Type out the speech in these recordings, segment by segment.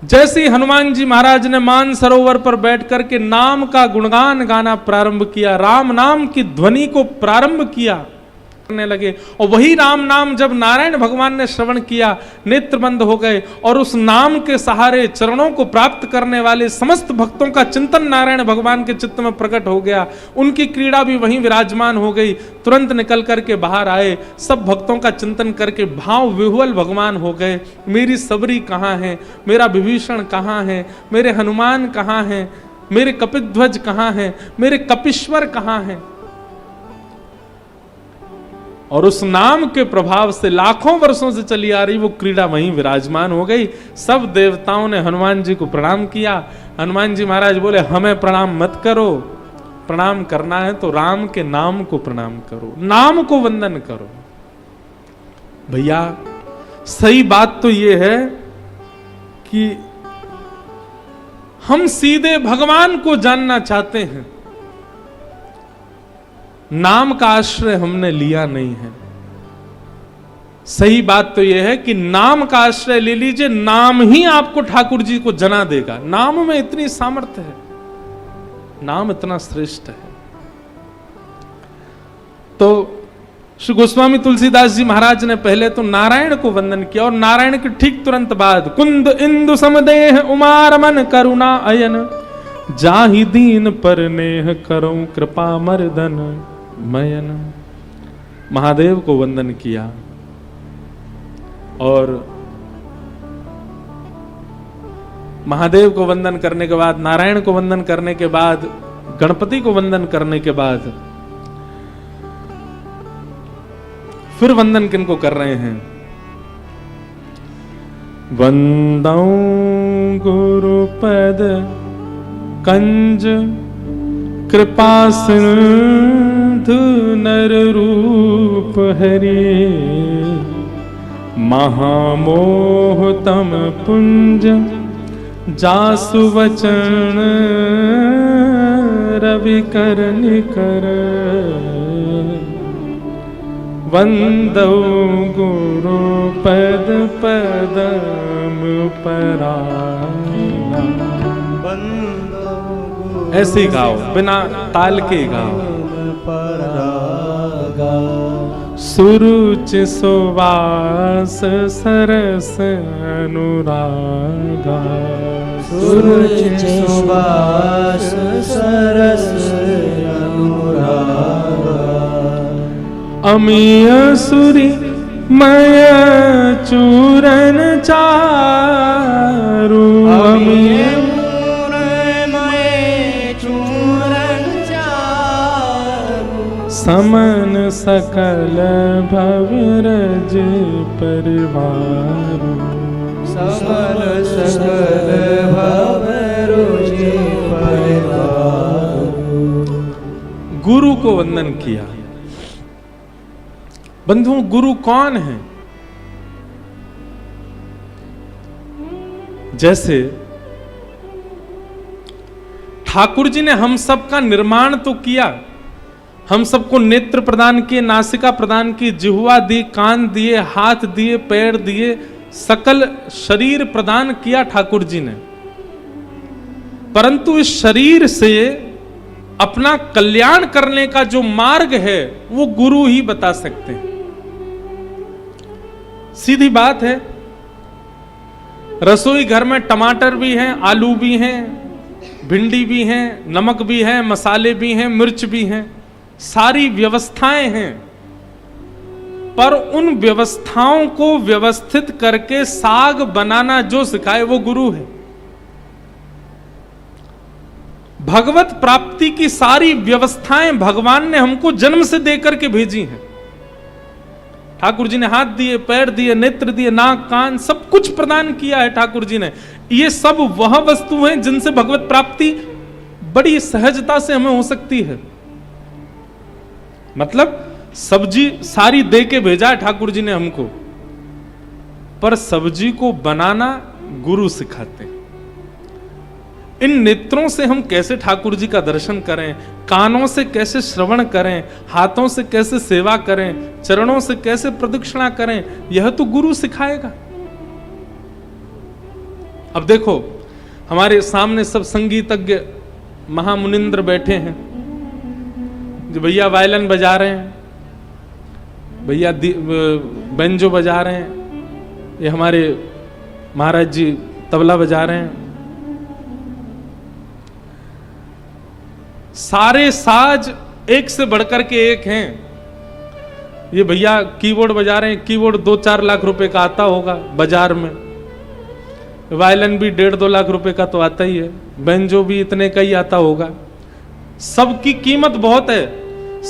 जैसे ही हनुमान जी महाराज ने मान सरोवर पर बैठ करके नाम का गुणगान गाना प्रारंभ किया, राम नाम की ध्वनि को प्रारंभ किया करने लगे, और वही राम नाम जब नारायण भगवान ने श्रवण किया, नेत्र बंद हो गए, और उस नाम के सहारे चरणों को प्राप्त करने वाले समस्त भक्तों का चिंतन नारायण भगवान के चित्त में प्रकट हो गया। उनकी क्रीड़ा भी वहीं विराजमान हो गई। तुरंत निकल करके बाहर आए, सब भक्तों का चिंतन करके भाव विह्वल भगवान हो गए। मेरी सबरी कहाँ है, मेरा विभीषण कहाँ है, मेरे हनुमान कहाँ हैं, मेरे कपिध्वज कहाँ हैं, मेरे कपीश्वर कहाँ हैं। और उस नाम के प्रभाव से लाखों वर्षों से चली आ रही वो क्रीड़ा वहीं विराजमान हो गई। सब देवताओं ने हनुमान जी को प्रणाम किया। हनुमान जी महाराज बोले, हमें प्रणाम मत करो, प्रणाम करना है तो राम के नाम को प्रणाम करो, नाम को वंदन करो। भैया सही बात तो ये है कि हम सीधे भगवान को जानना चाहते हैं, नाम का आश्रय हमने लिया नहीं है। सही बात तो यह है कि नाम का आश्रय ले लीजिए, नाम ही आपको ठाकुर जी को जना देगा। नाम में इतनी सामर्थ्य है, नाम इतना श्रेष्ठ है। तो श्री गोस्वामी तुलसीदास जी महाराज ने पहले तो नारायण को वंदन किया, और नारायण के ठीक तुरंत बाद कुंद इंदु समदेह उमार मन करुणा अयन, जाहि दीन पर नेह करो कृपा मर्दन मयन। महादेव को वंदन किया, और महादेव को वंदन करने के बाद, नारायण को वंदन करने के बाद, गणपति को वंदन करने के बाद फिर वंदन किनको कर रहे हैं? वंदौ गुरुपद कंज कृपा सिंधु नर रूप हरि, महामोह तम पुंज जासु वचन रवि कर निकर, वंदौ गुरु पद पदम परागा। ऐसे ही गाओ, बिना ताल के गाओ। सुरुचि सुवास सरस अनुरागा, सुरुचि सुवास सरस अनुरागा, अमीय सुरी मय चूरन चारु, अमीय समन सकल भवरज परिवार, समन सकल भवरज परिवार। गुरु को वंदन किया। बंधुओं, गुरु कौन है? जैसे ठाकुर जी ने हम सब का निर्माण तो किया, हम सबको नेत्र प्रदान किए, नासिका प्रदान की, जिह्वा दी, कान दिए, हाथ दिए, पैर दिए, सकल शरीर प्रदान किया ठाकुर जी ने। परंतु इस शरीर से अपना कल्याण करने का जो मार्ग है वो गुरु ही बता सकते हैं। सीधी बात है, रसोई घर में टमाटर भी हैं, आलू भी हैं, भिंडी भी हैं, नमक भी है, मसाले भी हैं, मिर्च भी हैं, सारी व्यवस्थाएं हैं, पर उन व्यवस्थाओं को व्यवस्थित करके साग बनाना जो सिखाए वो गुरु है। भगवत प्राप्ति की सारी व्यवस्थाएं भगवान ने हमको जन्म से देकर के भेजी हैं। ठाकुर जी ने हाथ दिए, पैर दिए, नेत्र दिए, नाक, कान, सब कुछ प्रदान किया है ठाकुर जी ने। ये सब वह वस्तु हैं जिनसे भगवत प्राप्ति बड़ी सहजता से हमें हो सकती है। मतलब सब्जी सारी दे के भेजा है ठाकुर जी ने हमको, पर सब्जी को बनाना गुरु सिखाते हैं। इन नेत्रों से हम कैसे ठाकुर जी का दर्शन करें, कानों से कैसे श्रवण करें, हाथों से कैसे सेवा करें, चरणों से कैसे प्रदक्षिणा करें, यह तो गुरु सिखाएगा। अब देखो हमारे सामने सब संगीतज्ञ महामुनिंद्र बैठे हैं, जो भैया वायलिन बजा रहे हैं, भैया बेंजो बजा रहे हैं, ये हमारे महाराज जी तबला बजा रहे हैं। सारे साज एक से बढ़कर के एक हैं। ये भैया कीबोर्ड बजा रहे हैं, कीबोर्ड 2-4 लाख रुपए का आता होगा बाजार में। वायलिन भी 1.5-2 लाख रुपए का तो आता ही है, बेंजो भी इतने का ही आता होगा। सबकी कीमत बहुत है,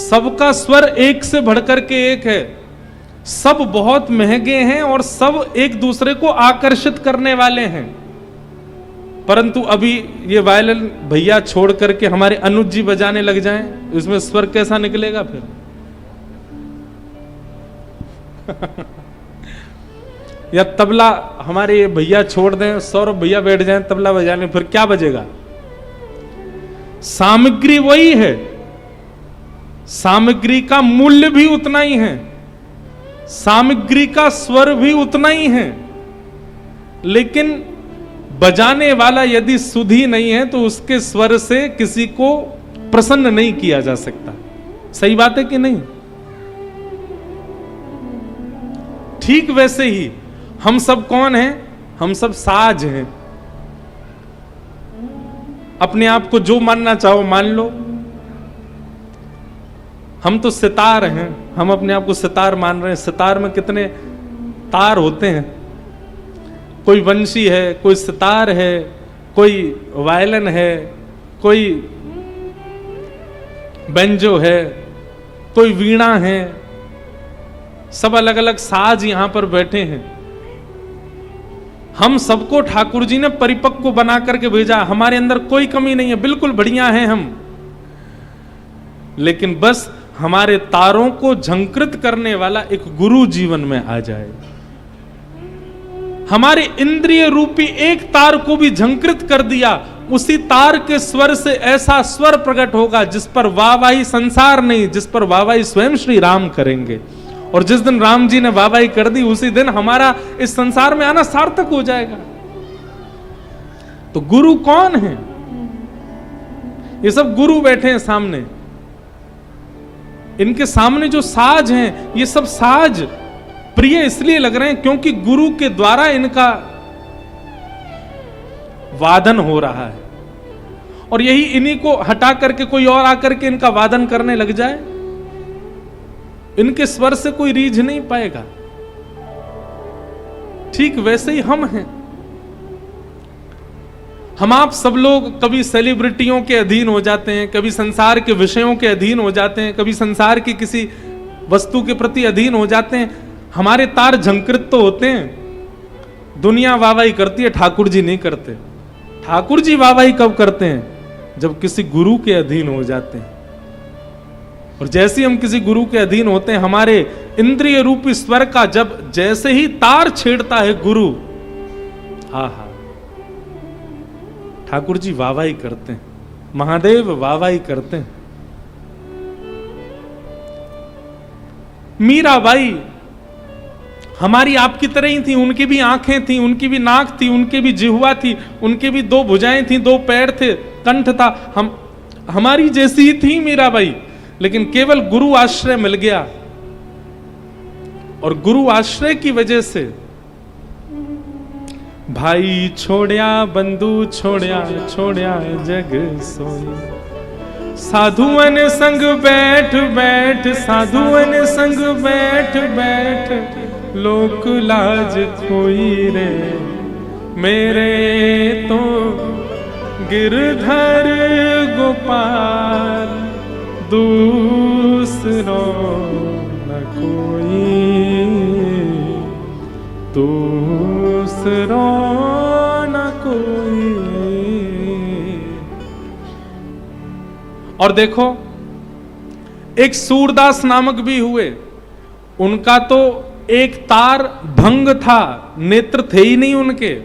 सबका स्वर एक से बढ़कर के एक है, सब बहुत महंगे हैं और सब एक दूसरे को आकर्षित करने वाले हैं। परंतु अभी ये वायलिन भैया छोड़ करके हमारे अनुज जी बजाने लग जाएं, इसमें स्वर कैसा निकलेगा फिर? या तबला हमारे ये भैया छोड़ दें, सौरभ भैया बैठ जाएं तबला बजाने, फिर क्या बजेगा? सामग्री वही है, सामग्री का मूल्य भी उतना ही है, सामग्री का स्वर भी उतना ही है, लेकिन बजाने वाला यदि सुधी नहीं है तो उसके स्वर से किसी को प्रसन्न नहीं किया जा सकता। सही बात है कि नहीं? ठीक वैसे ही हम सब कौन हैं? हम सब साज हैं। अपने आप को जो मानना चाहो मान लो। हम तो सितार हैं, हम अपने आप को सितार मान रहे हैं। सितार में कितने तार होते हैं? कोई वंशी है, कोई सितार है, कोई वायलिन है, कोई बेंजो है, कोई वीणा है, सब अलग अलग साज यहां पर बैठे हैं। हम सबको ठाकुर जी ने परिपक्व बना करके भेजा, हमारे अंदर कोई कमी नहीं है, बिल्कुल बढ़िया हैं हम। लेकिन बस हमारे तारों को झंकृत करने वाला एक गुरु जीवन में आ जाए। हमारे इंद्रिय रूपी एक तार को भी झंकृत कर दिया, उसी तार के स्वर से ऐसा स्वर प्रकट होगा जिस पर वाहवाही संसार नहीं, जिस पर वाहवाही स्वयं श्री राम करेंगे। और जिस दिन राम जी ने वाहवाही कर दी उसी दिन हमारा इस संसार में आना सार्थक हो जाएगा। तो गुरु कौन है? ये सब गुरु बैठे हैं सामने, इनके सामने जो साज हैं, ये सब साज प्रिय इसलिए लग रहे हैं क्योंकि गुरु के द्वारा इनका वादन हो रहा है। और यही इन्हीं को हटा करके कोई और आकर के इनका वादन करने लग जाए, इनके स्वर से कोई रीझ नहीं पाएगा। ठीक वैसे ही हम हैं। हम आप सब लोग कभी सेलिब्रिटियों के अधीन हो जाते हैं, कभी संसार के विषयों के अधीन हो जाते हैं, कभी संसार की किसी वस्तु के प्रति अधीन हो जाते हैं। हमारे तार झंकृत तो होते हैं, दुनिया वाहवाही करती है, ठाकुर जी नहीं करते। ठाकुर जी वाहवाही कब करते हैं? जब किसी गुरु के अधीन हो जाते हैं। और जैसे ही हम किसी गुरु के अधीन होते हैं, हमारे इंद्रिय रूपी स्वर का जब जैसे ही तार छेड़ता है गुरु, हा हा, ठाकुर जी वाहवाही करते हैं, महादेव वाहवाही करते हैं। मीराबाई हमारी आपकी तरह ही थी, उनकी भी आंखें थी, उनकी भी नाक थी, उनकी भी जिह्वा थी, उनकी भी 2 भुजाएं थी, 2 पैर थे, कंठ था। हम हमारी जैसी ही थी मीराबाई, लेकिन केवल गुरु आश्रय मिल गया। और गुरु आश्रय की वजह से भाई छोड़या बंधु छोड़या छोड़या जग सोई, साधुअन संग बैठ बैठ, साधुअन संग बैठ बैठ, लोक लाज खोई रे, मेरे तो गिरधर गोपाल, दूसरो न कोई, दूसरो न कोई। और देखो एक सूरदास नामक भी हुए, उनका तो एक तार भंग था, नेत्र थे ही नहीं उनके।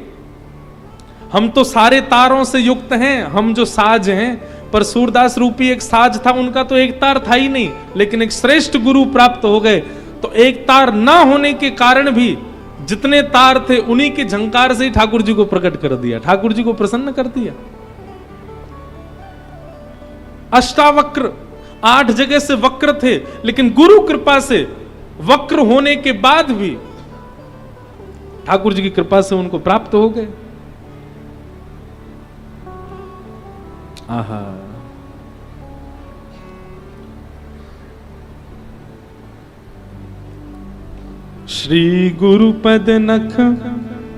हम तो सारे तारों से युक्त हैं, हम जो साज हैं, पर सूरदास रूपी एक साज था, उनका तो एक तार था ही नहीं। लेकिन एक श्रेष्ठ गुरु प्राप्त हो गए, तो एक तार ना होने के कारण भी जितने तार थे उन्हीं के झंकार से ही ठाकुर जी को प्रकट कर दिया, ठाकुर जी को प्रसन्न कर दिया। अष्टावक्र 8 जगह से वक्र थे, लेकिन गुरु कृपा से वक्र होने के बाद भी ठाकुर जी की कृपा से उनको प्राप्त हो गए। आहा, श्री गुरुपद नख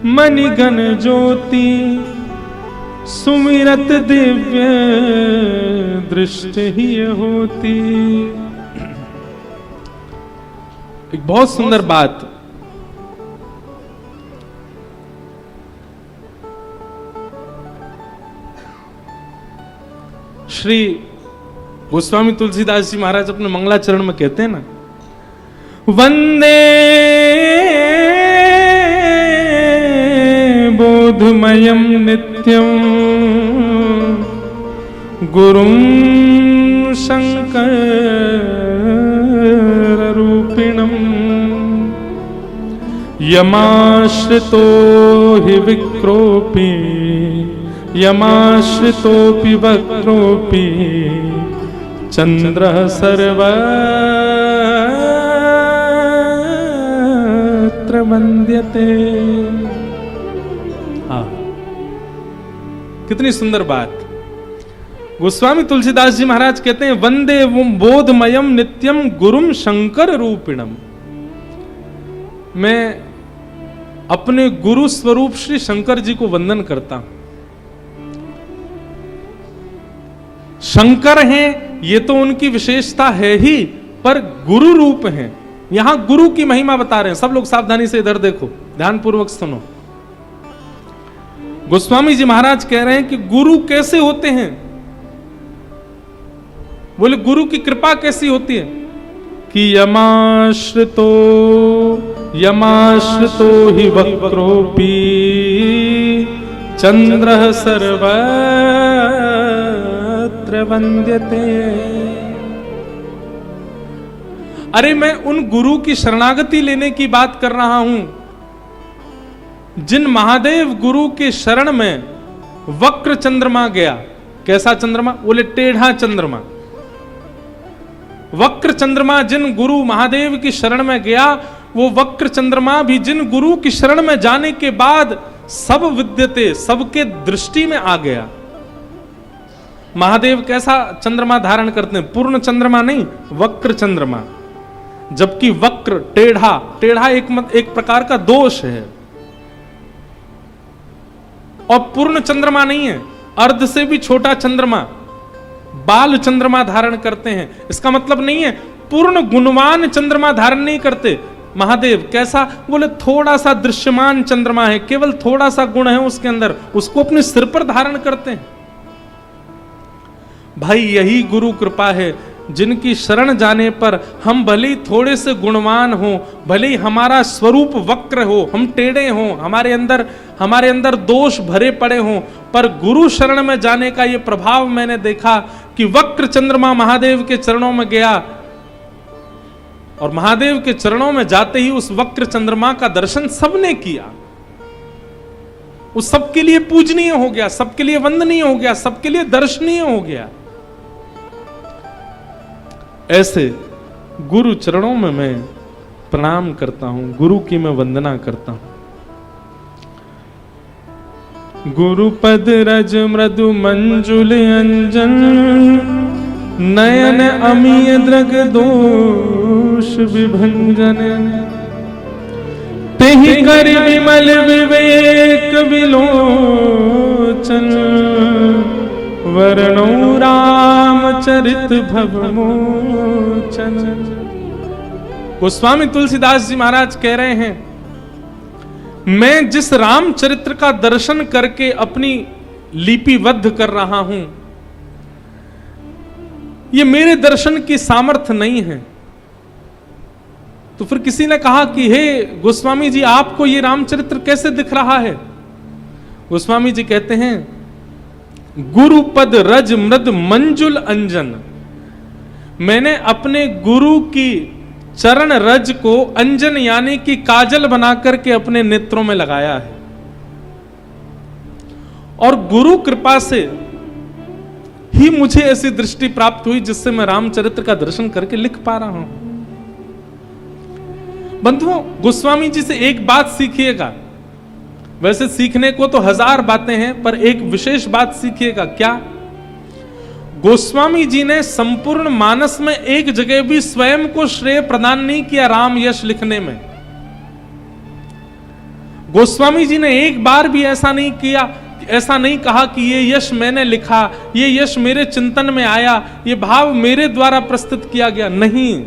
मणिगण ज्योति सुमिरत दिव्य दृष्टि ही होती। एक बहुत सुंदर बात, श्री गोस्वामी तुलसीदास जी महाराज अपने मंगलाचरण में कहते हैं ना, वंदे बोधमयं नित्यं गुरुं शंकर रूपिणं यमाश्रितो हि विक्रोपी यमाश्रितोऽपि वक्रोऽपि चंद्रः सर्वत्र वन्द्यते। कितनी सुंदर बात। गोस्वामी तुलसीदास जी महाराज कहते हैं, वंदे बोधमयम नित्यम गुरुम शंकर रूपिणम। मैं अपने गुरु स्वरूप श्री शंकर जी को वंदन करता हूं। शंकर हैं, ये तो उनकी विशेषता है ही, पर गुरु रूप हैं। यहां गुरु की महिमा बता रहे हैं। सब लोग सावधानी से इधर देखो, ध्यानपूर्वक सुनो। गोस्वामी जी महाराज कह रहे हैं कि गुरु कैसे होते हैं। बोले गुरु की कृपा कैसी होती है कि यमाश्रितो हि वक्रोपी चंद्रः सर्वत्र वन्द्यते। अरे मैं उन गुरु की शरणागति लेने की बात कर रहा हूं जिन महादेव गुरु के शरण में वक्र चंद्रमा गया। कैसा चंद्रमा? बोले टेढ़ा चंद्रमा। वक्र चंद्रमा जिन गुरु महादेव की शरण में गया, वो वक्र चंद्रमा भी जिन गुरु की शरण में जाने के बाद सब विद्यते, सबके दृष्टि में आ गया। महादेव कैसा चंद्रमा धारण करते हैं? पूर्ण चंद्रमा नहीं, वक्र चंद्रमा। जबकि वक्र टेढ़ा एक प्रकार का दोष है, और पूर्ण चंद्रमा नहीं है, अर्ध से भी छोटा चंद्रमा, बाल चंद्रमा धारण करते हैं। इसका मतलब नहीं है पूर्ण गुणवान चंद्रमा धारण नहीं करते महादेव। कैसा? बोले थोड़ा सा दृश्यमान चंद्रमा है, केवल थोड़ा सा गुण है उसके अंदर, उसको अपने सिर पर धारण करते हैं। भाई यही गुरु कृपा है, जिनकी शरण जाने पर हम भले ही थोड़े से गुणवान हो, भले ही हमारा स्वरूप वक्र हो, हम टेढ़े हो, हमारे अंदर दोष भरे पड़े हो, पर गुरु शरण में जाने का ये प्रभाव मैंने देखा कि वक्र चंद्रमा महादेव के चरणों में गया, और महादेव के चरणों में जाते ही उस वक्र चंद्रमा का दर्शन सबने किया। उस सबके लिए पूजनीय हो गया, सबके लिए वंदनीय हो गया, सबके लिए दर्शनीय हो गया। ऐसे गुरु चरणों में मैं प्रणाम करता हूं, गुरु की मैं वंदना करता हूं। गुरुपद रज मृदु मंजुल अंजन नयन अमीय द्रग दोष विभंजन तेहि कर विमल विवेक विलोचन वर्णो रामचरित भवमोचन। गोस्वामी तुलसीदास जी महाराज कह रहे हैं, मैं जिस रामचरित्र का दर्शन करके अपनी लिपिबद्ध कर रहा हूं, ये मेरे दर्शन की सामर्थ्य नहीं है। तो फिर किसी ने कहा कि हे गोस्वामी जी, आपको ये रामचरित्र कैसे दिख रहा है? गोस्वामी जी कहते हैं, गुरुपद रज मृद मंजुल अंजन। मैंने अपने गुरु की चरण रज को अंजन यानी कि काजल बना करके अपने नेत्रों में लगाया है। और गुरु कृपा से ही मुझे ऐसी दृष्टि प्राप्त हुई जिससे मैं रामचरित्र का दर्शन करके लिख पा रहा हूं। बंधुओं, गोस्वामी जी से एक बात सीखिएगा। वैसे सीखने को तो 1000 बातें हैं, पर एक विशेष बात सीखिएगा। क्या? गोस्वामी जी ने संपूर्ण मानस में एक जगह भी स्वयं को श्रेय प्रदान नहीं किया राम यश लिखने में। गोस्वामी जी ने एक बार भी ऐसा नहीं किया, ऐसा नहीं कहा कि ये यश मैंने लिखा, ये यश मेरे चिंतन में आया, ये भाव मेरे द्वारा प्रस्तुत किया गया। नहीं,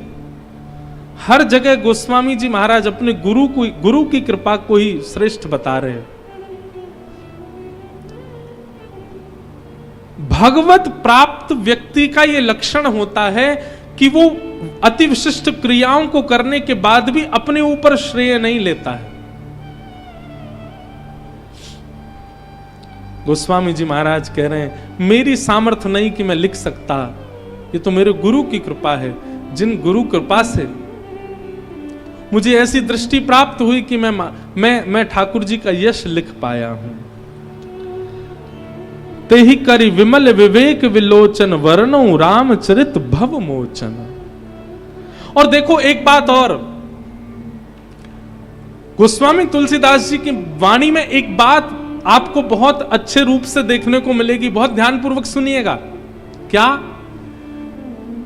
हर जगह गोस्वामी जी महाराज अपने गुरु की कृपा को ही श्रेष्ठ बता रहे हैं। भगवत प्राप्त व्यक्ति का यह लक्षण होता है कि वो अति विशिष्ट क्रियाओं को करने के बाद भी अपने ऊपर श्रेय नहीं लेता है। गोस्वामी जी महाराज कह रहे हैं, मेरी सामर्थ्य नहीं कि मैं लिख सकता, ये तो मेरे गुरु की कृपा है। जिन गुरु कृपा से मुझे ऐसी दृष्टि प्राप्त हुई कि मैं ठाकुर जी का यश लिख पाया हूं। ते ही करी विमल विवेक विलोचन, वर्णो रामचरित भव मोचन। और देखो एक बात और, गोस्वामी तुलसीदास जी की वाणी में एक बात आपको बहुत अच्छे रूप से देखने को मिलेगी। बहुत ध्यानपूर्वक सुनिएगा। क्या?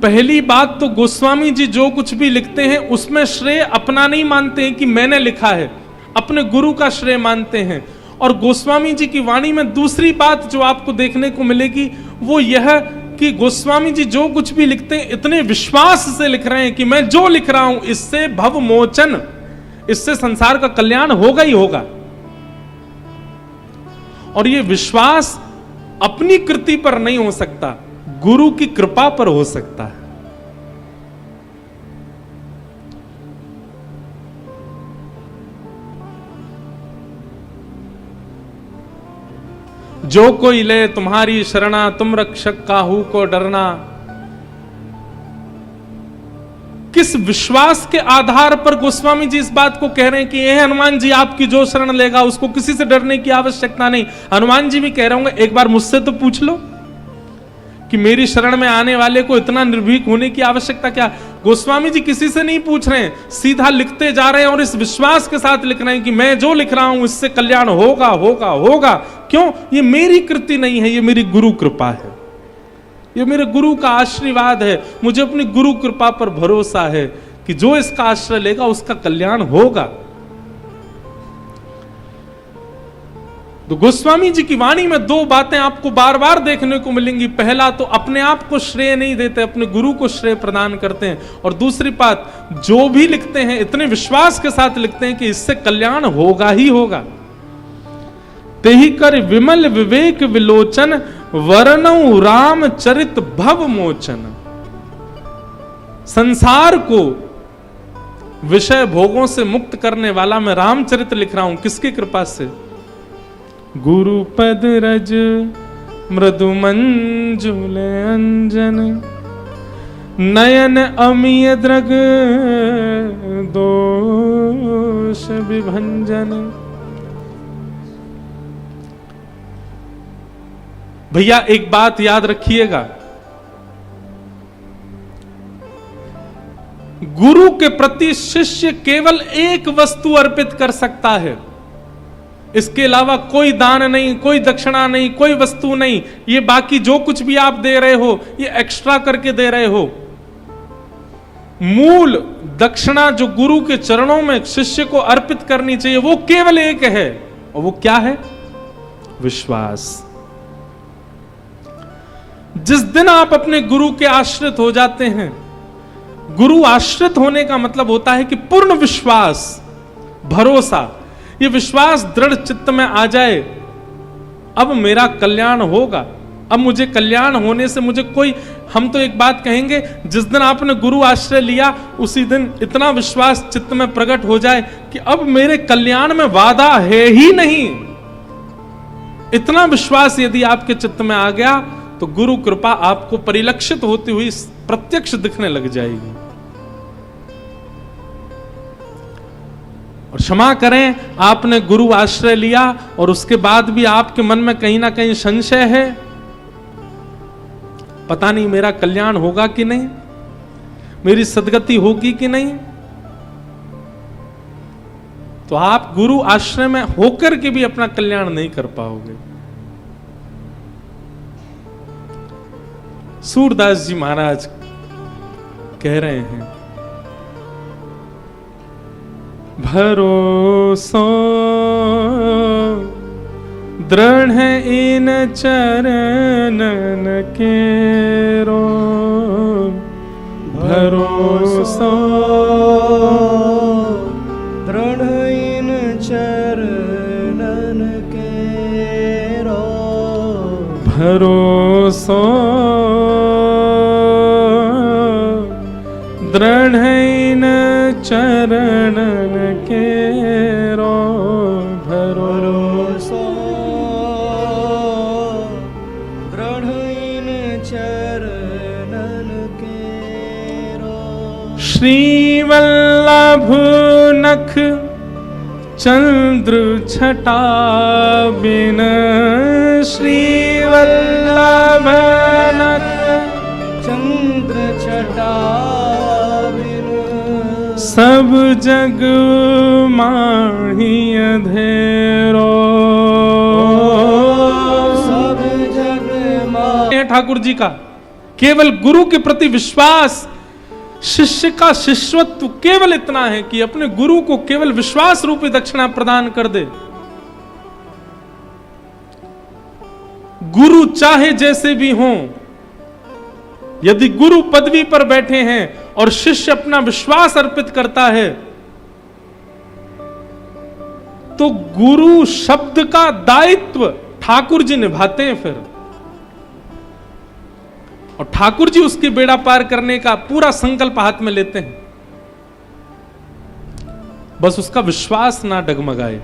पहली बात तो गोस्वामी जी जो कुछ भी लिखते हैं उसमें श्रेय अपना नहीं मानते हैं कि मैंने लिखा है, अपने गुरु का श्रेय मानते हैं। और गोस्वामी जी की वाणी में दूसरी बात जो आपको देखने को मिलेगी वो यह कि गोस्वामी जी जो कुछ भी लिखते हैं इतने विश्वास से लिख रहे हैं कि मैं जो लिख रहा हूं इससे भव मोचन, इससे संसार का कल्याण होगा ही होगा। और ये विश्वास अपनी कृति पर नहीं हो सकता, गुरु की कृपा पर हो सकता है। जो कोई ले तुम्हारी शरणा, तुम रक्षक काहू को डरना। किस विश्वास के आधार पर गोस्वामी जी इस बात को कह रहे हैं कि यह हनुमान जी आपकी जो शरण लेगा उसको किसी से डरने की आवश्यकता नहीं। हनुमान जी भी कह रहे होंगे, एक बार मुझसे तो पूछ लो कि मेरी शरण में आने वाले को इतना निर्भीक होने की आवश्यकता क्या। गोस्वामी जी किसी से नहीं पूछ रहे हैं, सीधा लिखते जा रहे हैं और इस विश्वास के साथ लिख रहे हैं कि मैं जो लिख रहा हूं इससे कल्याण होगा होगा होगा। क्यों? ये मेरी कृति नहीं है, ये मेरी गुरु कृपा है, ये मेरे गुरु का आशीर्वाद है। मुझे अपनी गुरु कृपा पर भरोसा है कि जो इसका आश्रय लेगा उसका कल्याण होगा। तो गोस्वामी जी की वाणी में दो बातें आपको बार बार देखने को मिलेंगी। पहला तो अपने आप को श्रेय नहीं देते, अपने गुरु को श्रेय प्रदान करते हैं। और दूसरी बात, जो भी लिखते हैं इतने विश्वास के साथ लिखते हैं कि इससे कल्याण होगा ही होगा। तेहि कर विमल विवेक विलोचन, वर्णौ रामचरित भव मोचन। संसार को विषय भोगों से मुक्त करने वाला मैं रामचरित लिख रहा हूं, किसकी कृपा से? गुरु पद रज मृदु मंजुल अंजन, नयन अमीय द्रग दोष विभंजन। भैया एक बात याद रखिएगा, गुरु के प्रति शिष्य केवल एक वस्तु अर्पित कर सकता है, इसके अलावा कोई दान नहीं, कोई दक्षिणा नहीं, कोई वस्तु नहीं। ये बाकी जो कुछ भी आप दे रहे हो ये एक्स्ट्रा करके दे रहे हो। मूल दक्षिणा जो गुरु के चरणों में शिष्य को अर्पित करनी चाहिए वो केवल एक है, और वो क्या है? विश्वास। जिस दिन आप अपने गुरु के आश्रित हो जाते हैं, गुरु आश्रित होने का मतलब होता है कि पूर्ण विश्वास, भरोसा, ये विश्वास दृढ़ चित्त में आ जाए, अब मेरा कल्याण होगा, अब मुझे कल्याण होने से मुझे कोई, हम तो एक बात कहेंगे, जिस दिन आपने गुरु आश्रय लिया उसी दिन इतना विश्वास चित्त में प्रकट हो जाए कि अब मेरे कल्याण में वादा है ही नहीं। इतना विश्वास यदि आपके चित्त में आ गया तो गुरु कृपा आपको परिलक्षित होती हुई प्रत्यक्ष दिखने लग जाएगी। और क्षमा करें, आपने गुरु आश्रय लिया और उसके बाद भी आपके मन में कहीं ना कहीं संशय है, पता नहीं मेरा कल्याण होगा कि नहीं, मेरी सदगति होगी कि नहीं, तो आप गुरु आश्रय में होकर के भी अपना कल्याण नहीं कर पाओगे। सूरदास जी महाराज कह रहे हैं, भरोसो दृढ़ है इन चरणन केरो, भरोसो दृढ़ इन चरणन केरो, भरोसो दृढ़ इन चरणन केरो, भरोसो दृढ़ इन चरणन केरो। श्री वल्लभ नख चंद्र छटा बिन, श्री वल्लभ नख चंद्र छटा बिन, सब जग माही अंधेरो, सब जग माही। ठाकुर जी का केवल गुरु के प्रति विश्वास, शिष्य का शिष्यत्व केवल इतना है कि अपने गुरु को केवल विश्वास रूपी दक्षिणा प्रदान कर दे। गुरु चाहे जैसे भी हों, यदि गुरु पदवी पर बैठे हैं और शिष्य अपना विश्वास अर्पित करता है, तो गुरु शब्द का दायित्व ठाकुर जी निभाते हैं फिर, और ठाकुर जी उसकी बेड़ा पार करने का पूरा संकल्प हाथ में लेते हैं। बस उसका विश्वास ना डगमगाए।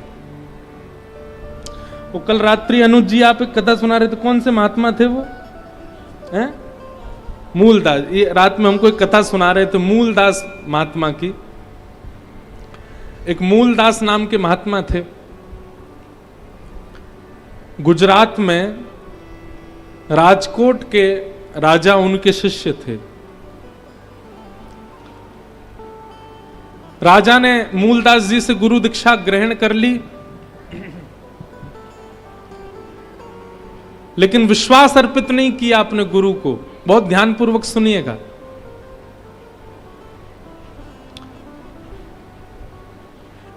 वो कल रात्रि अनुज जी आप एक कथा सुना रहे थे, कौन से महात्मा थे वो? हैं? मूलदास। ये रात में हमको एक कथा सुना रहे थे मूलदास महात्मा की। एक मूलदास नाम के महात्मा थे, गुजरात में राजकोट के राजा उनके शिष्य थे। राजा ने मूलदास जी से गुरु दीक्षा ग्रहण कर ली, लेकिन विश्वास अर्पित नहीं किया अपने गुरु को। बहुत ध्यानपूर्वक सुनिएगा।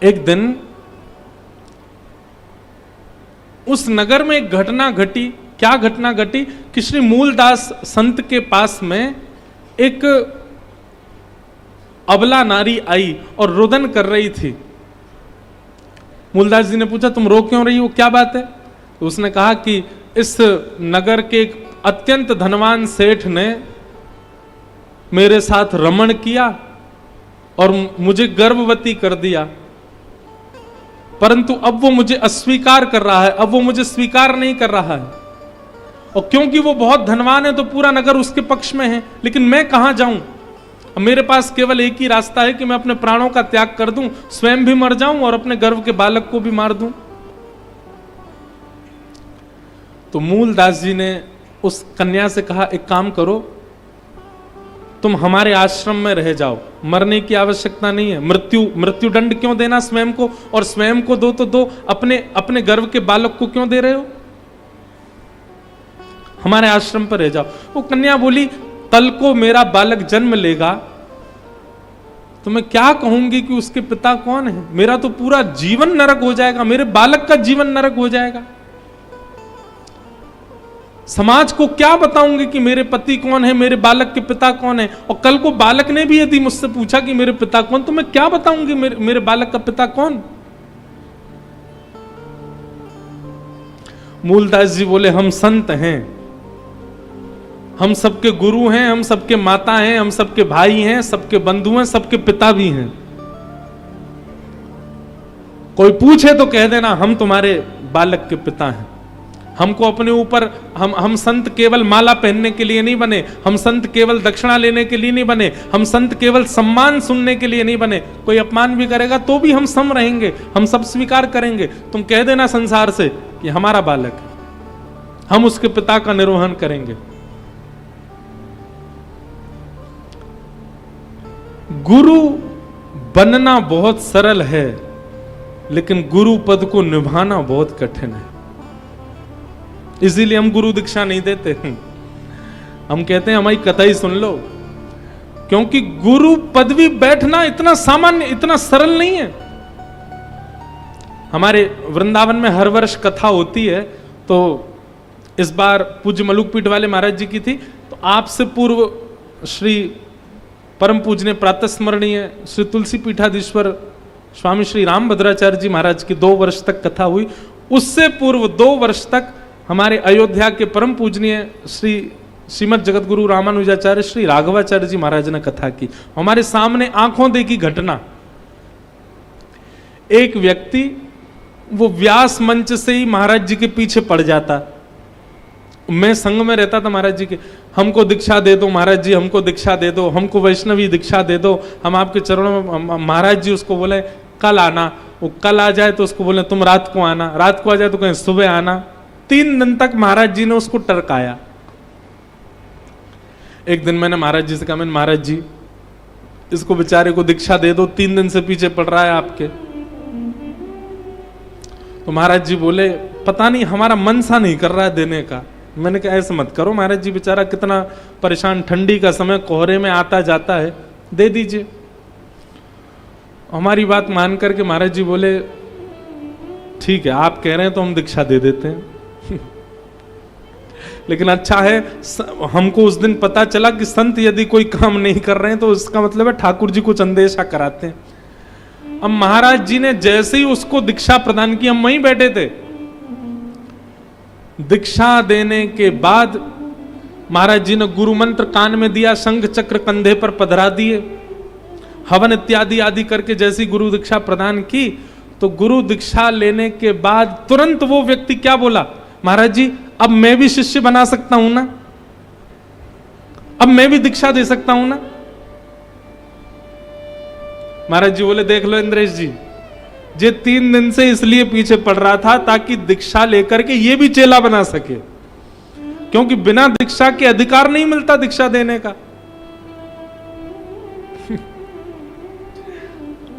एक दिन उस नगर में एक घटना घटी। क्या घटना घटी कि श्री मूलदास संत के पास में एक अबला नारी आई और रुदन कर रही थी। मूलदास जी ने पूछा, तुम रो क्यों रही हो, क्या बात है? तो उसने कहा कि इस नगर के एक अत्यंत धनवान सेठ ने मेरे साथ रमण किया और मुझे गर्भवती कर दिया, परंतु अब वो मुझे अस्वीकार कर रहा है, अब वो मुझे स्वीकार नहीं कर रहा है। और क्योंकि वो बहुत धनवान है तो पूरा नगर उसके पक्ष में है, लेकिन मैं कहां जाऊं? मेरे पास केवल एक ही रास्ता है कि मैं अपने प्राणों का त्याग कर दूं, स्वयं भी मर जाऊं और अपने गर्भ के बालक को भी मार दूं। तो मूलदास जी ने उस कन्या से कहा, एक काम करो, तुम हमारे आश्रम में रह जाओ, मरने की आवश्यकता नहीं है। मृत्यु दंड क्यों देना स्वयं को, और स्वयं को दो तो दो, अपने गर्भ के बालक को क्यों दे रहे हो? हमारे आश्रम पर रह जाओ। वो कन्या बोली, कल को मेरा बालक जन्म लेगा तो मैं क्या कहूंगी कि उसके पिता कौन है? मेरा तो पूरा जीवन नरक हो जाएगा, मेरे बालक का जीवन नरक हो जाएगा। समाज को क्या बताऊंगी कि मेरे पति कौन है, मेरे बालक के पिता कौन है? और कल को बालक ने भी यदि मुझसे पूछा कि मेरे पिता कौन, तो मैं क्या बताऊंगी मेरे बालक का पिता कौन? मूलदास जी बोले, हम संत हैं, हम सबके गुरु हैं, हम सबके माता हैं, हम सबके भाई हैं, सबके बंधु हैं, सबके पिता भी हैं। कोई पूछे तो कह देना हम तुम्हारे बालक के पिता हैं, हमको अपने ऊपर हम संत केवल माला पहनने के लिए नहीं बने, हम संत केवल दक्षिणा लेने के लिए नहीं बने, हम संत केवल सम्मान सुनने के लिए नहीं बने। कोई अपमान भी करेगा तो भी हम सम रहेंगे, हम सब स्वीकार करेंगे। तुम कह देना संसार से कि हमारा बालक है, हम उसके पिता का निर्वहन करेंगे। गुरु बनना बहुत सरल है, लेकिन गुरु पद को निभाना बहुत कठिन है। इसीलिए हम गुरु दीक्षा नहीं देते। हम कहते हैं हमारी कथा ही सुन लो, क्योंकि गुरु पदवी बैठना इतना सामान्य, इतना सरल नहीं है। हमारे वृंदावन में हर वर्ष कथा होती है, तो इस बार पूज्य मलुकपीठ वाले महाराज जी की थी। तो आपसे पूर्व श्री परम पूजनीय प्रातः स्मरणीय श्री तुलसी पीठाधीश्वर स्वामी श्री रामभद्राचार्य जी महाराज की 2 वर्ष तक कथा हुई। उससे पूर्व 2 वर्ष तक हमारे अयोध्या के परम पूजनीय श्री श्रीमद जगतगुरु रामानुजाचार्य श्री राघवाचार्य जी महाराज ने कथा की। हमारे सामने आंखों देखी घटना, एक व्यक्ति वो व्यास मंच से ही महाराज जी के पीछे पड़ जाता। मैं संग में रहता था महाराज जी के, हमको दीक्षा दे दो महाराज जी, हमको दीक्षा दे दो, हमको वैष्णवी दीक्षा दे दो, हम आपके चरणों में। महाराज जी उसको बोले कल आना, वो कल आ जाए तो उसको बोले तुम रात को आना, रात को आ जाए तो कहें सुबह आना। 3 दिन तक महाराज जी ने उसको टरकाया। एक दिन मैंने महाराज जी से कहा, मैंने महाराज जी इसको बेचारे को दीक्षा दे दो, 3 दिन से पीछे पड़ रहा है आपके। तो महाराज जी बोले पता नहीं हमारा मन सा नहीं कर रहा है देने का। मैंने कहा ऐसे मत करो महाराज जी, बेचारा कितना परेशान, ठंडी का समय, कोहरे में आता जाता है, दे दीजिए। हमारी बात मान करके महाराज जी बोले ठीक है आप कह रहे हैं तो हम दीक्षा दे देते हैं। लेकिन अच्छा है हमको उस दिन पता चला कि संत यदि कोई काम नहीं कर रहे हैं तो उसका मतलब है ठाकुर जी कुछ अंदेशा कराते हैं। अब महाराज जी ने जैसे ही उसको दीक्षा प्रदान की, हम वहीं बैठे थे। दीक्षा देने के बाद महाराज जी ने गुरु मंत्र कान में दिया, शंख चक्र कंधे पर पधरा दिए, हवन इत्यादि आदि करके जैसी गुरु दीक्षा प्रदान की, तो गुरु दीक्षा लेने के बाद तुरंत वो व्यक्ति क्या बोला, महाराज जी अब मैं भी शिष्य बना सकता हूं ना, अब मैं भी दीक्षा दे सकता हूं ना। महाराज जी बोले देख लो इंद्रेश जी, ये 3 दिन से इसलिए पीछे पड़ रहा था ताकि दीक्षा लेकर के ये भी चेला बना सके, क्योंकि बिना दीक्षा के अधिकार नहीं मिलता दीक्षा देने का।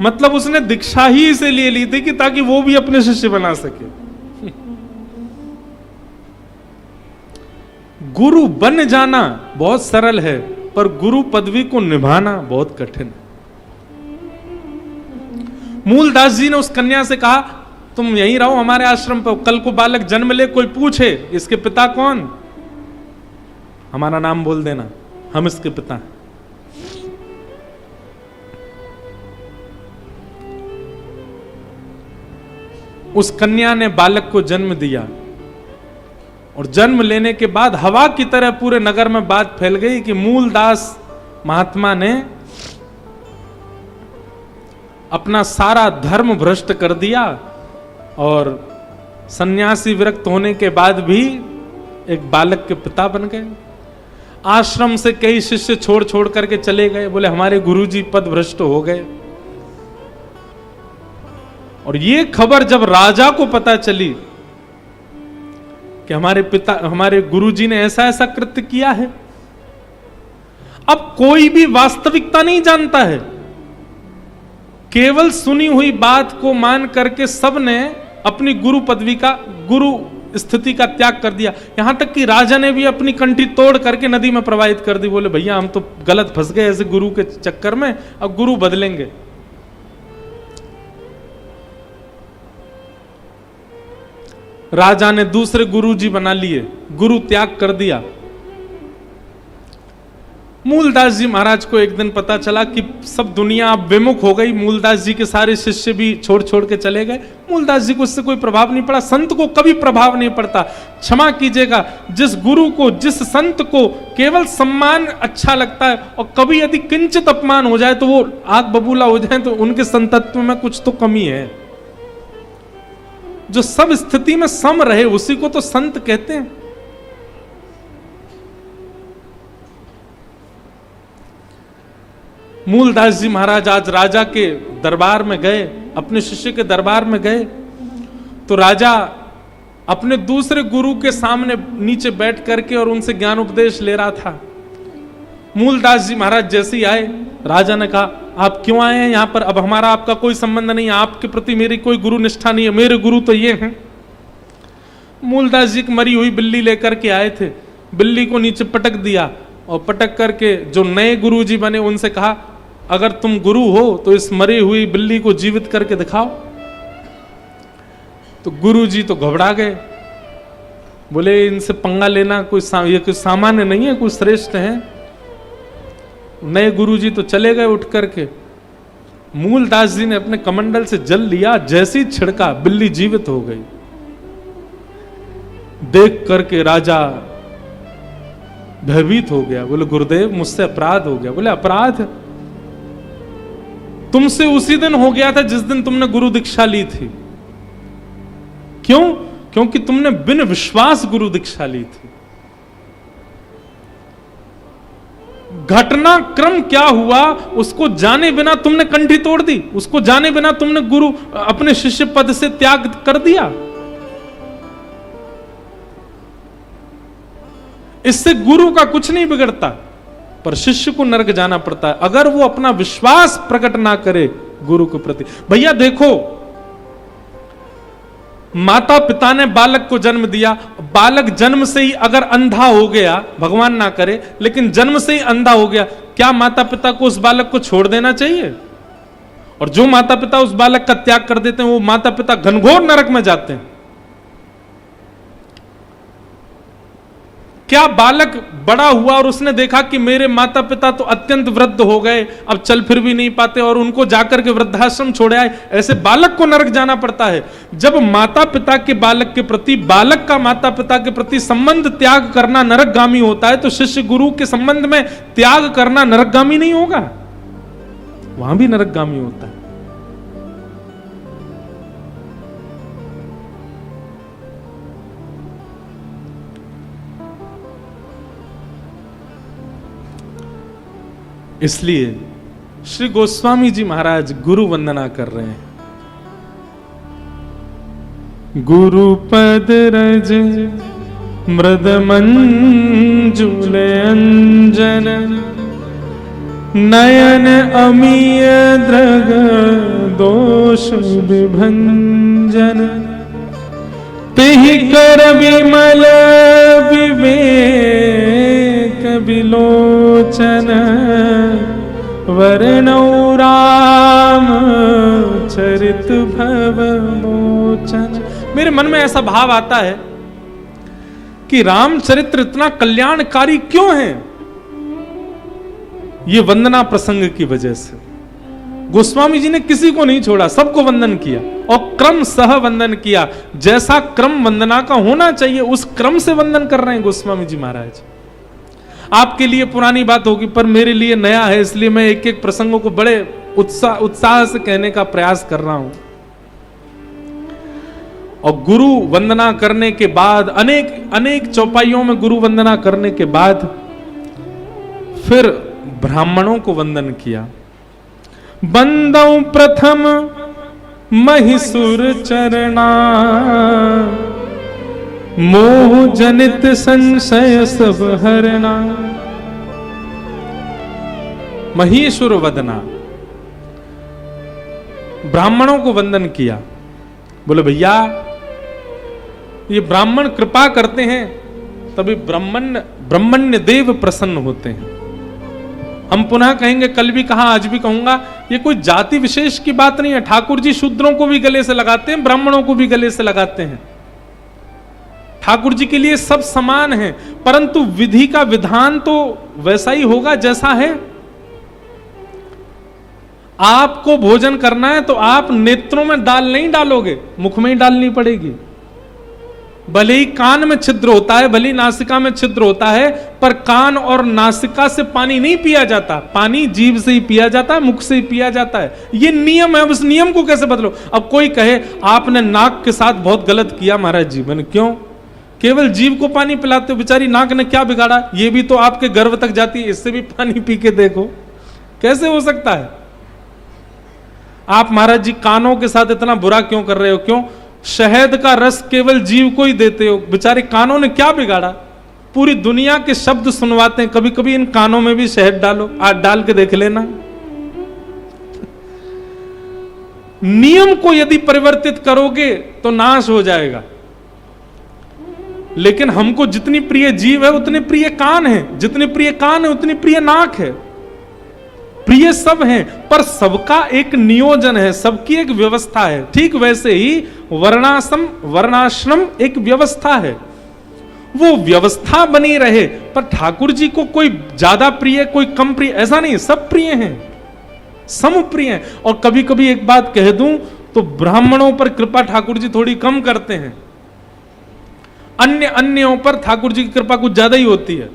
मतलब उसने दीक्षा ही इसीलिए ली थी कि ताकि वो भी अपने शिष्य बना सके। गुरु बन जाना बहुत सरल है, पर गुरु पदवी को निभाना बहुत कठिन है। मूलदास जी ने उस कन्या से कहा तुम यहीं रहो हमारे आश्रम पर, कल को बालक जन्म ले, कोई पूछे इसके पिता कौन, हमारा नाम बोल देना, हम इसके पिता हैं। उस कन्या ने बालक को जन्म दिया, और जन्म लेने के बाद हवा की तरह पूरे नगर में बात फैल गई कि मूलदास महात्मा ने अपना सारा धर्म भ्रष्ट कर दिया, और सन्यासी विरक्त होने के बाद भी एक बालक के पिता बन गए। आश्रम से कई शिष्य छोड़ छोड़ करके चले गए, बोले हमारे गुरुजी पद भ्रष्ट हो गए। और ये खबर जब राजा को पता चली कि हमारे गुरुजी ने ऐसा ऐसा कृत्य किया है, अब कोई भी वास्तविकता नहीं जानता है, केवल सुनी हुई बात को मान करके सबने अपनी गुरु पदवी का, गुरु स्थिति का त्याग कर दिया। यहां तक कि राजा ने भी अपनी कंठी तोड़ करके नदी में प्रवाहित कर दी। बोले भैया हम तो गलत फंस गए ऐसे गुरु के चक्कर में, अब गुरु बदलेंगे। राजा ने दूसरे गुरुजी बना लिए, गुरु त्याग कर दिया। मूलदास जी महाराज को एक दिन पता चला कि सब दुनिया अब विमुख हो गई, मूलदास जी के सारे शिष्य भी छोड़ छोड़ के चले गए। मूलदास जी को इससे कोई प्रभाव नहीं पड़ा, संत को कभी प्रभाव नहीं पड़ता। क्षमा कीजिएगा, जिस गुरु को, जिस संत को केवल सम्मान अच्छा लगता है, और कभी यदि किंचित अपमान हो जाए तो वो आग बबूला हो जाए, तो उनके संतत्व में कुछ तो कमी है। जो सब स्थिति में सम रहे, उसी को तो संत कहते हैं। मूलदास जी महाराज आज राजा के दरबार में गए, अपने शिष्य के दरबार में गए, तो राजा अपने दूसरे गुरु के सामने नीचे बैठ करके और उनसे ज्ञान उपदेश ले रहा था। मूलदास जी महाराज जैसे ही आए, राजा ने कहा, आप क्यों आए हैं यहां पर? अब हमारा आपका कोई संबंध नहीं है, आपके प्रति मेरी कोई गुरु निष्ठा नहीं है, मेरे गुरु तो ये हैं। मूलदास जी एक मरी हुई बिल्ली लेकर के आए थे, बिल्ली को नीचे पटक दिया और पटक करके जो नए गुरु जी बने उनसे कहा, अगर तुम गुरु हो तो इस मरी हुई बिल्ली को जीवित करके दिखाओ। तो गुरु जी तो घबरा गए, बोले इनसे पंगा लेना ये कोई सामान्य नहीं है, कोई श्रेष्ठ है। नए गुरु जी तो चले गए उठ करके। मूलदास जी ने अपने कमंडल से जल लिया, जैसी छिड़का बिल्ली जीवित हो गई। देख करके राजा भयभीत हो गया, बोले गुरुदेव मुझसे अपराध हो गया। बोले अपराध तुमसे उसी दिन हो गया था जिस दिन तुमने गुरु दीक्षा ली थी। क्यों? क्योंकि तुमने बिन विश्वास गुरु दीक्षा ली थी। घटनाक्रम क्या हुआ उसको जाने बिना तुमने कंठी तोड़ दी, उसको जाने बिना तुमने गुरु अपने शिष्य पद से त्याग कर दिया। इससे गुरु का कुछ नहीं बिगड़ता, पर शिष्य को नरक जाना पड़ता है अगर वो अपना विश्वास प्रकट ना करे गुरु के प्रति। भैया देखो, माता पिता ने बालक को जन्म दिया, बालक जन्म से ही अगर अंधा हो गया, भगवान ना करे, लेकिन जन्म से ही अंधा हो गया, क्या माता पिता को उस बालक को छोड़ देना चाहिए? और जो माता पिता उस बालक का त्याग कर देते हैं वो माता पिता घनघोर नरक में जाते हैं। क्या बालक बड़ा हुआ और उसने देखा कि मेरे माता पिता तो अत्यंत वृद्ध हो गए, अब चल फिर भी नहीं पाते, और उनको जाकर के वृद्धाश्रम छोड़ आए, ऐसे बालक को नरक जाना पड़ता है। जब माता पिता के बालक के प्रति, बालक का माता पिता के प्रति संबंध त्याग करना नरकगामी होता है, तो शिष्य गुरु के संबंध में त्याग करना नरकगामी नहीं होगा? वहां भी नरकगामी होता है। इसलिए श्री गोस्वामी जी महाराज गुरु वंदना कर रहे हैं। गुरु पद रज मृद मंजुल अंजन नयन अमीय द्रग दोष विभंजन तेहि कर विमल विवेक विलोचन वर्णौ राम चरित भव मोचन। मेरे मन में ऐसा भाव आता है कि रामचरित्र इतना कल्याणकारी क्यों है? ये वंदना प्रसंग की वजह से। गोस्वामी जी ने किसी को नहीं छोड़ा, सबको वंदन किया और क्रम सह वंदन किया। जैसा क्रम वंदना का होना चाहिए उस क्रम से वंदन कर रहे हैं गोस्वामी जी महाराज। आपके लिए पुरानी बात होगी, पर मेरे लिए नया है, इसलिए मैं एक एक प्रसंगों को बड़े उत्साह से कहने का प्रयास कर रहा हूं। और गुरु वंदना करने के बाद, अनेक चौपाइयों में गुरु वंदना करने के बाद फिर ब्राह्मणों को वंदन किया। बंदौ प्रथम महिसुर चरणा मोह जनित संशय सब हरणा। महेश्वर वदना, ब्राह्मणों को वंदन किया। बोले भैया ये ब्राह्मण कृपा करते हैं तभी ब्रह्मण्य देव प्रसन्न होते हैं। हम पुनः कहेंगे, कल भी कहा आज भी कहूंगा, ये कोई जाति विशेष की बात नहीं है। ठाकुर जी शूद्रों को भी गले से लगाते हैं, ब्राह्मणों को भी गले से लगाते हैं। ठाकुर जी के लिए सब समान है, परंतु विधि का विधान तो वैसा ही होगा जैसा है। आपको भोजन करना है तो आप नेत्रों में दाल नहीं डालोगे, मुख में ही डालनी पड़ेगी। भले ही कान में छिद्र होता है, भले ही नासिका में छिद्र होता है, पर कान और नासिका से पानी नहीं पिया जाता। पानी जीभ से ही पिया जाता है, मुख से ही पिया जाता है। ये नियम है। अब उस नियम को कैसे बदलो? अब कोई कहे आपने नाक के साथ बहुत गलत किया महाराज जी। मैंने क्यों? केवल जीभ को पानी पिलाते हो, बेचारी नाक ने क्या बिगाड़ा? ये भी तो आपके गर्भ तक जाती है, इससे भी पानी पी के देखो, कैसे हो सकता है? आप महाराज जी कानों के साथ इतना बुरा क्यों कर रहे हो? क्यों? शहद का रस केवल जीव को ही देते हो, बेचारे कानों ने क्या बिगाड़ा? पूरी दुनिया के शब्द सुनवाते हैं, कभी कभी इन कानों में भी शहद डालो, आज डाल के देख लेना। नियम को यदि परिवर्तित करोगे तो नाश हो जाएगा। लेकिन हमको जितनी प्रिय जीव है उतने प्रिय कान है, जितने प्रिय कान है उतनी प्रिय नाक है। प्रिय सब हैं, पर सबका एक नियोजन है, सबकी एक व्यवस्था है। ठीक वैसे ही वर्णाश्रम एक व्यवस्था है, वो व्यवस्था बनी रहे। पर ठाकुर जी को कोई ज्यादा प्रिय, कोई कम प्रिय, ऐसा नहीं, सब प्रिय हैं, समप्रिय हैं। और कभी कभी एक बात कह दूं तो ब्राह्मणों पर कृपा ठाकुर जी थोड़ी कम करते हैं, अन्यों पर ठाकुर जी की कृपा कुछ ज्यादा ही होती है।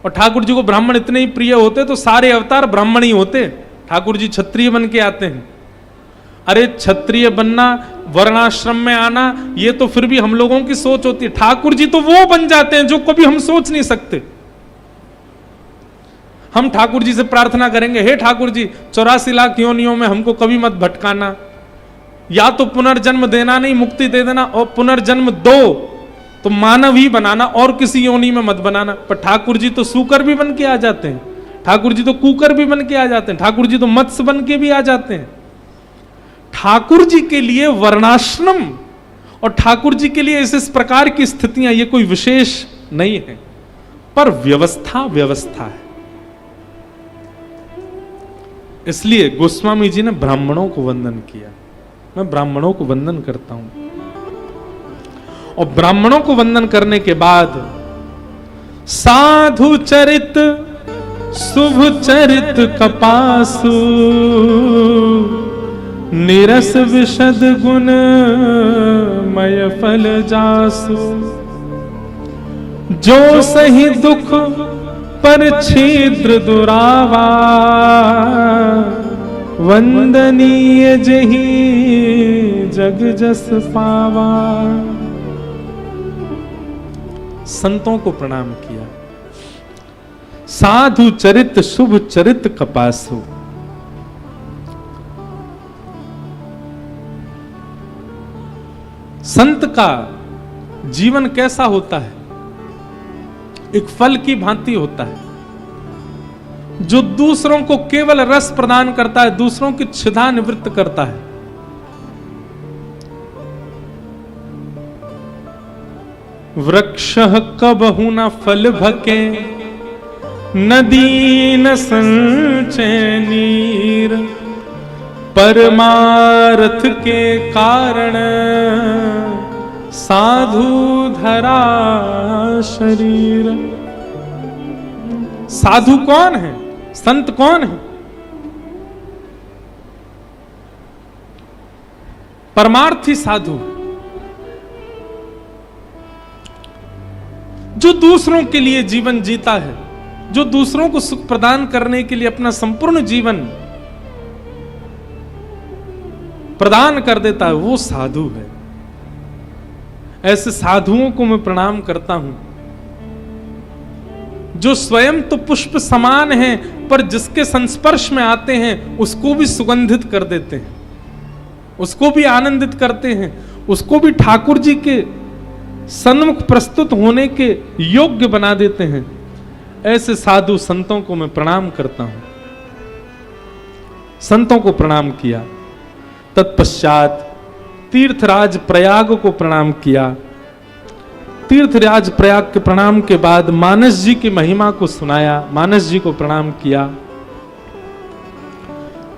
और ठाकुर जी को ब्राह्मण इतने ही प्रिय होते तो सारे अवतार ब्राह्मण ही होते। ठाकुर जी क्षत्रिय बन के आते हैं। अरे क्षत्रिय बनना, वर्णाश्रम में आना, ये तो फिर भी हम लोगों की सोच होती है। ठाकुर जी तो वो बन जाते हैं जो कभी हम सोच नहीं सकते। हम ठाकुर जी से प्रार्थना करेंगे, हे ठाकुर जी 84 लाख योनियों में हमको कभी मत भटकाना, या तो पुनर्जन्म देना नहीं, मुक्ति दे देना, और पुनर्जन्म दो तो मानव ही बनाना और किसी योनि में मत बनाना। पर ठाकुर जी तो सूकर भी बन के आ जाते हैं, ठाकुर जी तो कुकर भी बन के आ जाते हैं, ठाकुर जी तो मत्स्य बन के भी आ जाते हैं। ठाकुर जी के लिए वर्णाश्रम और ठाकुर जी के लिए इस प्रकार की स्थितियां ये कोई विशेष नहीं है, पर व्यवस्था व्यवस्था है। इसलिए गोस्वामी जी ने ब्राह्मणों को वंदन किया। मैं ब्राह्मणों को वंदन करता हूं, और ब्राह्मणों को वंदन करने के बाद साधु चरित शुभ चरित कपासु निरस विशद गुण मय फल जासु, जो सही दुख पर छिद्र दुरावा वंदनीय जही जग जस पावा। संतों को प्रणाम किया। साधु चरित शुभ चरित कपासु। संत का जीवन कैसा होता है? एक फल की भांति होता है, जो दूसरों को केवल रस प्रदान करता है, दूसरों की क्षुधा निवृत्त करता है। वृक्षः कबहु न फल भके, नदी न संचय नीर, परमार्थ के कारण साधु धरा शरीर। साधु कौन है? संत कौन है? परमार्थी साधु, जो दूसरों के लिए जीवन जीता है, जो दूसरों को सुख प्रदान करने के लिए अपना संपूर्ण जीवन प्रदान कर देता है, वो साधु है। ऐसे साधुओं को मैं प्रणाम करता हूं, जो स्वयं तो पुष्प समान हैं, पर जिसके संस्पर्श में आते हैं उसको भी सुगंधित कर देते हैं, उसको भी आनंदित करते हैं, उसको भी ठाकुर जी के सन्मुख प्रस्तुत होने के योग्य बना देते हैं। ऐसे साधु संतों को मैं प्रणाम करता हूं। संतों को प्रणाम किया, तत्पश्चात तीर्थराज प्रयाग को प्रणाम किया। तीर्थराज प्रयाग के प्रणाम के बाद मानस जी की महिमा को सुनाया, मानस जी को प्रणाम किया।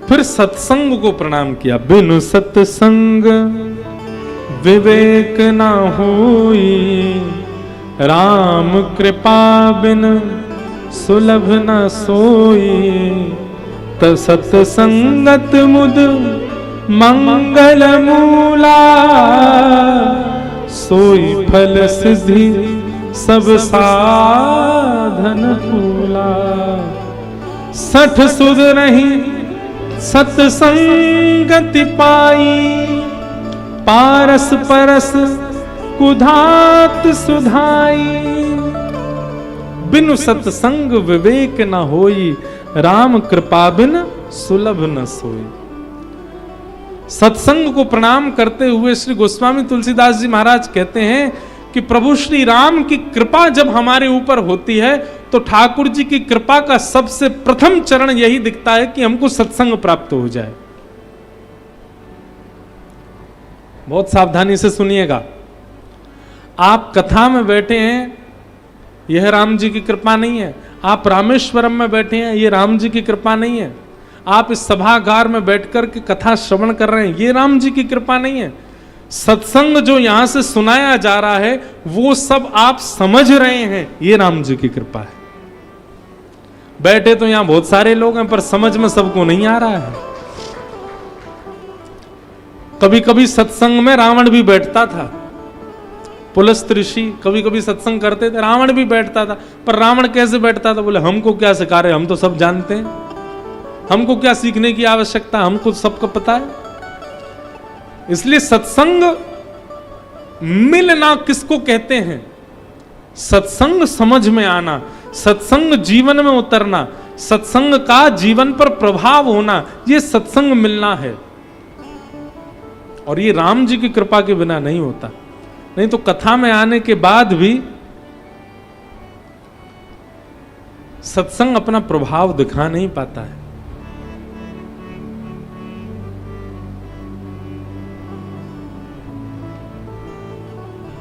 फिर सत्संग को प्रणाम किया। बिनु सत्संग विवेक न होई, राम कृपा बिन सुलभ न सोई, त सत्संगत मुद मंगल मूला, सोई फल सिद्धि सब साधन फूला। सठ सुध नहीं सत्संगति पाई, पारस परस कुधात सुधाई। बिनु सत्संग विवेक न होई, राम कृपा बिन सुलभ न सोई। सत्संग को प्रणाम करते हुए श्री गोस्वामी तुलसीदास जी महाराज कहते हैं कि प्रभु श्री राम की कृपा जब हमारे ऊपर होती है तो ठाकुर जी की कृपा का सबसे प्रथम चरण यही दिखता है कि हमको सत्संग प्राप्त हो जाए। बहुत सावधानी से सुनिएगा। आप कथा में बैठे हैं, यह राम जी की कृपा नहीं है। आप रामेश्वरम में बैठे हैं, ये राम जी की कृपा नहीं है। आप इस सभागार में बैठकर के कथा श्रवण कर रहे हैं, ये राम जी की कृपा नहीं है। सत्संग जो यहां से सुनाया जा रहा है वो सब आप समझ रहे हैं, ये राम जी की कृपा है। बैठे तो यहां बहुत सारे लोग हैं पर समझ में सबको नहीं आ रहा है। कभी कभी सत्संग में रावण भी बैठता था, पुलस्त ऋषि कभी कभी सत्संग करते थे, रावण भी बैठता था। पर रावण कैसे बैठता था? बोले हमको क्या सिखा रहे, हम तो सब जानते हैं, हमको क्या सीखने की आवश्यकता, हमको सबको पता है। इसलिए सत्संग मिलना किसको कहते हैं? सत्संग समझ में आना, सत्संग जीवन में उतरना, सत्संग का जीवन पर प्रभाव होना, यह सत्संग मिलना है। और ये राम जी की कृपा के बिना नहीं होता। नहीं तो कथा में आने के बाद भी सत्संग अपना प्रभाव दिखा नहीं पाता है।